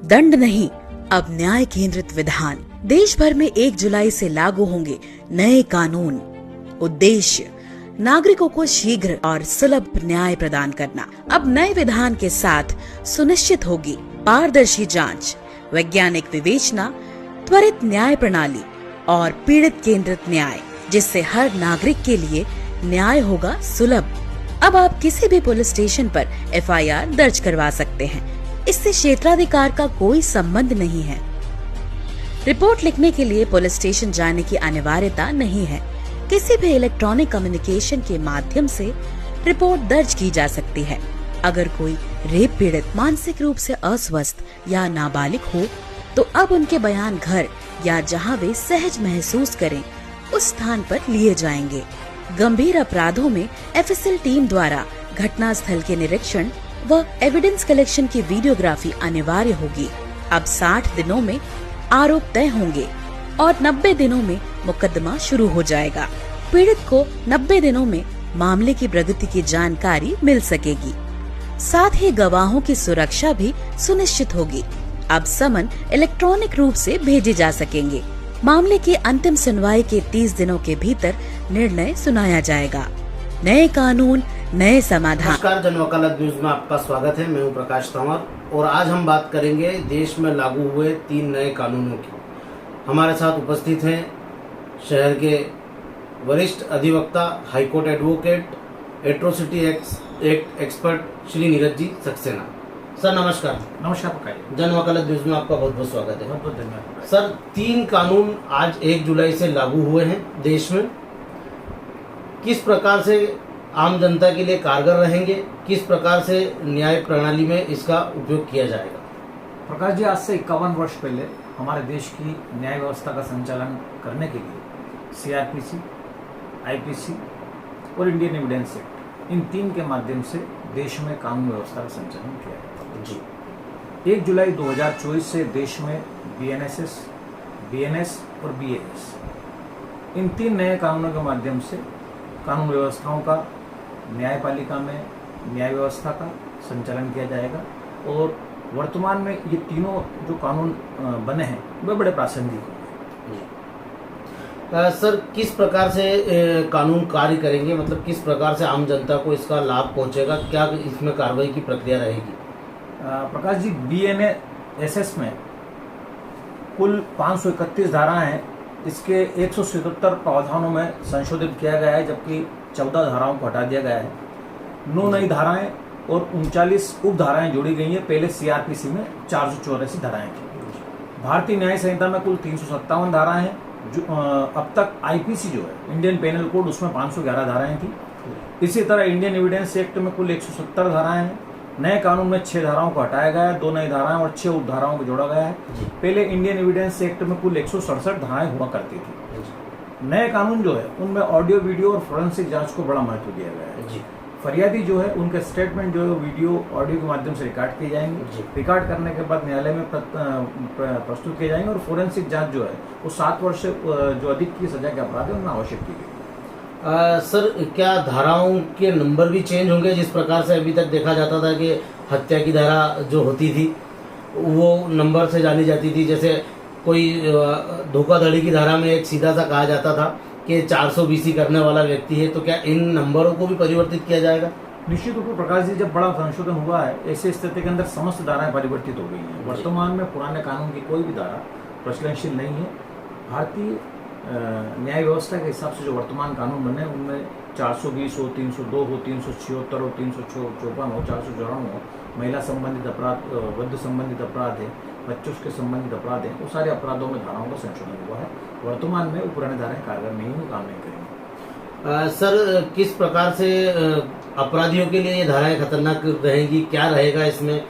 दंड नहीं, अब न्याय केंद्रित विधान। देश भर में 1 जुलाई से लागू होंगे नए कानून। उद्देश्य नागरिकों को शीघ्र और सुलभ न्याय प्रदान करना। अब नए विधान के साथ सुनिश्चित होगी पारदर्शी जांच, वैज्ञानिक विवेचना, त्वरित न्याय प्रणाली और पीड़ित केंद्रित न्याय, जिससे हर नागरिक के लिए न्याय होगा सुलभ। अब आप किसी भी पुलिस स्टेशन पर FIR दर्ज करवा सकते हैं। इससे क्षेत्राधिकार का कोई संबंध नहीं है। रिपोर्ट लिखने के लिए पुलिस स्टेशन जाने की अनिवार्यता नहीं है। किसी भी इलेक्ट्रॉनिक कम्युनिकेशन के माध्यम से रिपोर्ट दर्ज की जा सकती है। अगर कोई रेप पीड़ित मानसिक रूप से अस्वस्थ या नाबालिग हो, तो अब उनके बयान घर या जहां वे सहज महसूस करें उस स्थान पर लिए जाएंगे। गंभीर अपराधों में FSL टीम द्वारा घटना स्थल के निरीक्षण व एविडेंस कलेक्शन की वीडियोग्राफी अनिवार्य होगी। अब 60 दिनों में आरोप तय होंगे और 90 दिनों में मुकदमा शुरू हो जाएगा। पीड़ित को 90 दिनों में मामले की प्रगति की जानकारी मिल सकेगी। साथ ही गवाहों की सुरक्षा भी सुनिश्चित होगी। अब समन इलेक्ट्रॉनिक रूप से भेजे जा सकेंगे। मामले की अंतिम सुनवाई के 30 दिनों के भीतर निर्णय सुनाया जाएगा। नए कानून, नए समाधान। नमस्कार, जन वकालत न्यूज में आपका स्वागत है। मैं हूं प्रकाश तंवर और आज हम बात करेंगे देश में लागू हुए 3 नए कानूनों की। हमारे साथ उपस्थित हैं शहर के वरिष्ठ अधिवक्ता, high court advocate, atrocity act expert Shri Neeraj ji Saxena. Sir नमस्कार। नमस्कार प्रकाश। जन वकालत न्यूज में आपका बहुत बहुत स्वागत है। बहुत बहुत धन्यवाद। सर, 3 कानून आज 1 जुलाई से लागू हुए हैं देश में। किस प्रकार से आम जनता के लिए कारगर रहेंगे, किस प्रकार से न्याय प्रणाली में इसका उपयोग किया जाएगा? प्रकाश जी, आज से 51 वर्ष पहले हमारे देश की न्याय व्यवस्था का संचालन करने के लिए CRPC, IPC और इंडियन एविडेंस एक्ट, इन 3 के माध्यम से देश में कानून व्यवस्था का संचालन किया गया जी। 1 जुलाई 2024 से देश में BNSS, BNS और BAS, इन 3 नए कानूनों के माध्यम से कानून व्यवस्थाओं का न्यायपालिका में न्याय व्यवस्था का संचालन किया जाएगा। और वर्तमान में ये तीनों जो कानून बने हैं वे बड़े प्रासंगिक हैं। सर, किस प्रकार से कानून कार्य करेंगे, मतलब किस प्रकार से आम जनता को इसका लाभ पहुंचेगा? क्या इसमें कार्रवाई की प्रक्रिया रहेगी? प्रकाश जी, BNSS में कुल 531 धाराएं हैं। इसके 177 प्रावधानों में संशोधित किया गया है, जबकि 14 धाराओं को हटा दिया गया है। 9 नई धाराएं और 39 उप धाराएं जोड़ी गई हैं। पहले CRPC में 484 धाराएं थी। भारतीय न्याय संहिता में कुल 357 धाराएं हैं। जो अब तक IPC जो है, इंडियन पेनल कोड, उसमें 511 धाराएं थी। इसी तरह इंडियन एविडेंस एक्ट में कुल 170 धाराएं हैं। नए कानून में 6 धाराओं को हटाया गया है, 2 नई धाराएं और 6 उप धाराओं को जोड़ा गया है। पहले इंडियन एविडेंस एक्ट में कुल 167 धाराएं हुआ करती थी। नए कानून जो है उनमें ऑडियो, वीडियो और फोरेंसिक जांच को बड़ा महत्व दिया गया है। फरियादी जो है उनके स्टेटमेंट जो है वीडियो, ऑडियो के माध्यम से रिकॉर्ड किए जाएंगे। रिकॉर्ड करने के बाद न्यायालय में प्रस्तुत किए जाएंगे। और फोरेंसिक जांच जो है वो 7 वर्ष से जो अधिक की सजा के अपराध है उनमें आवश्यक की गई। सर, क्या धाराओं के नंबर भी चेंज होंगे? जिस प्रकार से अभी तक देखा जाता था कि हत्या की धारा जो होती थी वो नंबर से जानी जाती थी। जैसे कोई धोखाधड़ी की धारा में एक सीधा सा कहा जाता था कि 420 करने वाला व्यक्ति है, तो क्या इन नंबरों को भी परिवर्तित किया जाएगा? निश्चित रूप से प्रकाश जी, जब बड़ा संशोधन हुआ है, ऐसी स्थिति के अंदर समस्त धाराएं परिवर्तित हो गई हैं। वर्तमान में पुराने कानून की कोई भी धारा प्रचलनशील नहीं है। भारतीय न्याय व्यवस्था के हिसाब से जो वर्तमान कानून बने उनमें 420 हो, 302 हो, 376 हो, 354 हो, 494 हो, महिला संबंधित अपराध, वृद्ध संबंधित अपराध है, बच्चों के संबंधित अपराध है, वो सारे अपराधों में धाराओं का संशोधन हुआ है। वर्तमान में वो पुराने धाराएं कारगर नहीं है, काम नहीं करेंगे। सर, किस प्रकार से अपराधियों के लिए ये धाराएं खतरनाक रहेंगी? क्या रहेगा इसमें,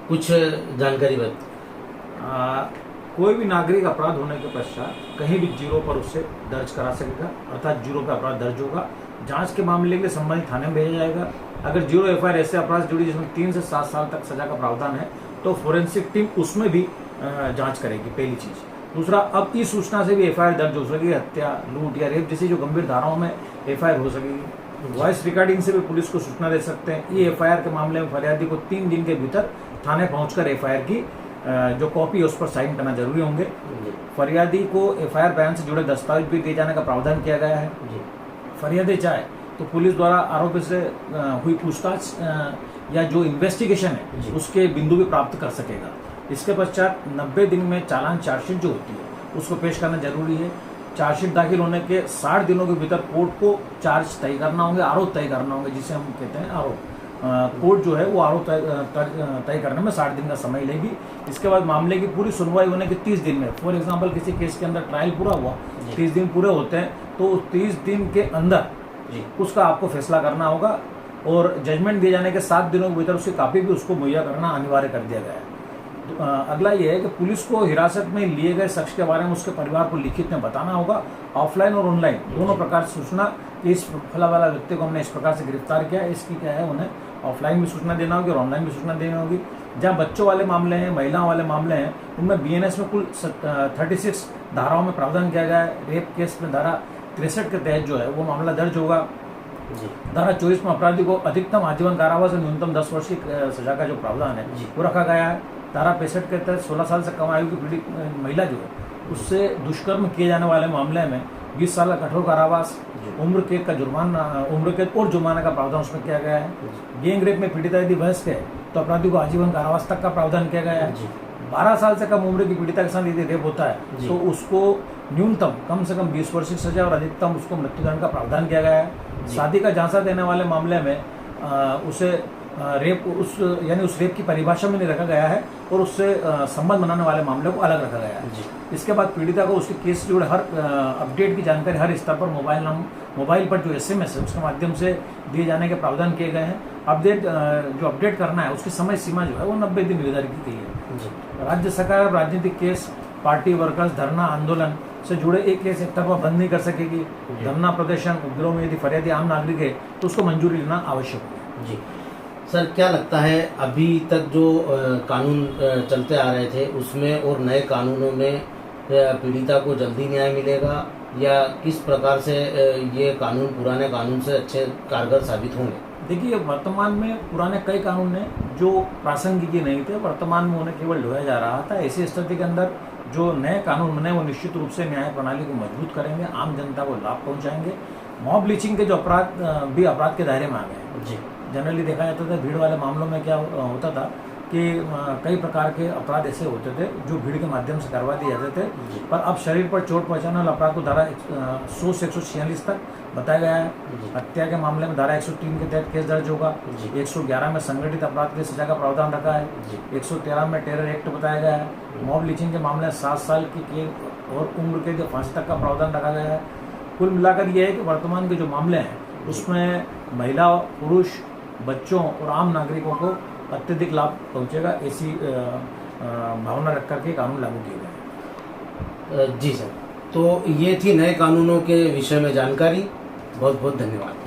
कुछ जानकारी बताइए। कोई भी नागरिक अपराध होने के पश्चात कहीं भी जीरो पर उससे दर्ज करा सकेगा, अर्थात जीरो पर अपराध दर्ज होगा। जांच के मामले के लिए संबंधित थाने में भेजा जाएगा। अगर जीरो FIR ऐसे अपराध जुड़ी जिसमें 3 से 7 साल तक सजा का प्रावधान है, तो फोरेंसिक टीम उसमें भी जांच करेगी, पहली चीज। दूसरा, अब इस सूचना से भी FIR दर्ज हो सकेगी। हत्या, लूट या रेप जैसी जो गंभीर धाराओं में FIR हो सकेगी। वॉइस रिकॉर्डिंग से भी पुलिस को सूचना दे सकते हैं। ये FIR के मामले में फरियादी को 3 दिन के भीतर थाने पहुंचकर FIR की जो कॉपी है उस पर साइन करना जरूरी होंगे। जी फरियादी को एफआईआर बयान से जुड़े दस्तावेज भी दिए जाने का प्रावधान किया गया है। जी फरियादी चाहे तो पुलिस द्वारा आरोपी से हुई पूछताछ या जो इन्वेस्टिगेशन जी। है उसके बिंदु भी प्राप्त कर सकेगा। इसके पश्चात 90 दिन में चालान चार्जशीट जो होती है उसको पेश करना जरूरी है। चार्जशीट दाखिल होने के 60 दिनों के भीतर कोर्ट को चार्ज तय करना होंगे, आरोप तय करना होंगे, जिसे हम कहते हैं आरोप। कोर्ट जो है वो आरोप तय करने में 60 दिन का समय लेगी। इसके बाद मामले की पूरी सुनवाई होने के 30 दिन में, फॉर एग्जांपल किसी केस के अंदर ट्रायल पूरा हुआ, 30 दिन पूरे होते हैं, तो 30 दिन के अंदर जी उसका आपको फैसला करना होगा और जजमेंट दिए जाने के 7 दिनों के भीतर उसकी कॉपी भी उसको मुहैया करना अनिवार्य कर दिया गया है। तो, अगला ये है कि पुलिस को हिरासत में लिए गए शख्स के बारे में उसके परिवार को लिखित में बताना होगा, ऑफलाइन और ऑनलाइन दोनों प्रकार से सूचना कि इस फला वाला व्यक्ति को हमने इस प्रकार से गिरफ्तार किया है, इसकी क्या है उन्हें ऑफलाइन भी सूचना देना होगी और ऑनलाइन भी सूचना देनी होगी। जहाँ बच्चों वाले मामले हैं, महिलाओं वाले मामले हैं, उनमें बीएनएस में कुल 36 धाराओं में प्रावधान किया गया है। रेप केस में धारा 63 के तहत जो है वो मामला दर्ज होगा। जी धारा 24 में अपराधी को अधिकतम आजीवन कारावास और न्यूनतम 10 वर्ष की सजा का जो प्रावधान है जी। वो रखा गया है। धारा 65 के तहत 16 साल से कम आयु की पीड़ित महिला जो है उससे दुष्कर्म किए जाने वाले मामले में 20 साल का कठोर कारावास, उम्र कैद का जुर्माना, उम्र कैद और जुर्माना का प्रावधान उसमें किया गया है। गैंग रेप में पीड़िता यदि वयस्क है तो अपराधी को आजीवन कारावास तक का प्रावधान किया गया है। जी 12 साल से कम उम्र की पीड़िता के साथ यदि रेप होता है जी। तो उसको न्यूनतम कम से कम 20 वर्ष की सजा और अधिकतम उसको मृत्युदंड का प्रावधान किया गया है। जी। शादी का झांसा देने वाले मामले में उसे रेप यानी उस रेप की परिभाषा में नहीं रखा गया है और उससे संबंध बनाने वाले मामले को अलग रखा गया है। जी इसके बाद पीड़िता को उसके केस से जुड़े हर अपडेट की जानकारी हर स्तर पर मोबाइल पर जो SMS है उसके माध्यम से दिए जाने के प्रावधान किए गए हैं। जो अपडेट करना है उसकी समय सीमा जो है वो 90 दिन निर्धारित की गई है। जी राज्य सरकार राजनीतिक केस, पार्टी वर्कर्स, धरना आंदोलन से जुड़े एक केस एक तरफा बंद नहीं कर सकेगी। धरना प्रदर्शन उपद्रव में यदि फरियादी आम नागरिक है तो उसको मंजूरी लेना आवश्यक है। जी सर, क्या लगता है अभी तक जो कानून चलते आ रहे थे उसमें और नए कानूनों में पीड़िता को जल्दी न्याय मिलेगा या किस प्रकार से ये कानून पुराने कानून से अच्छे कारगर साबित होंगे? देखिए, वर्तमान में पुराने कई कानून ने जो प्रासंगिक ही नहीं थे, वर्तमान में उन्हें केवल ढोया जा रहा था। ऐसी स्थिति के अंदर जो नए कानून बने वो निश्चित रूप से न्याय प्रणाली को मजबूत करेंगे, आम जनता को लाभ पहुंचाएंगे। मॉब लिंचिंग के जो अपराध भी अपराध के दायरे में आ गए। जी जनरली देखा जाता था भीड़ वाले मामलों में क्या होता था कि कई प्रकार के अपराध ऐसे होते थे जो भीड़ के माध्यम से करवा दिए जाते थे, पर अब शरीर पर चोट पहुंचाने वाले अपराध को धारा 100 से 146 तक बताया गया है। हत्या के मामले में धारा 103 के तहत केस दर्ज होगा। 111 में संगठित अपराध की सजा का प्रावधान रखा है। 113 में टेरर एक्ट बताया गया है। मॉब लिंचिंग के मामले में 7 साल की कैद और उम्र कैद या फांसी तक का प्रावधान रखा गया है। कुल मिलाकर यह है कि वर्तमान के जो मामले हैं उसमें महिला, पुरुष, बच्चों और आम नागरिकों को अत्यधिक लाभ पहुंचेगा, ऐसी भावना रख करके कानून लागू किए गए हैं। जी सर, तो ये थी नए कानूनों के विषय में जानकारी। बहुत बहुत धन्यवाद।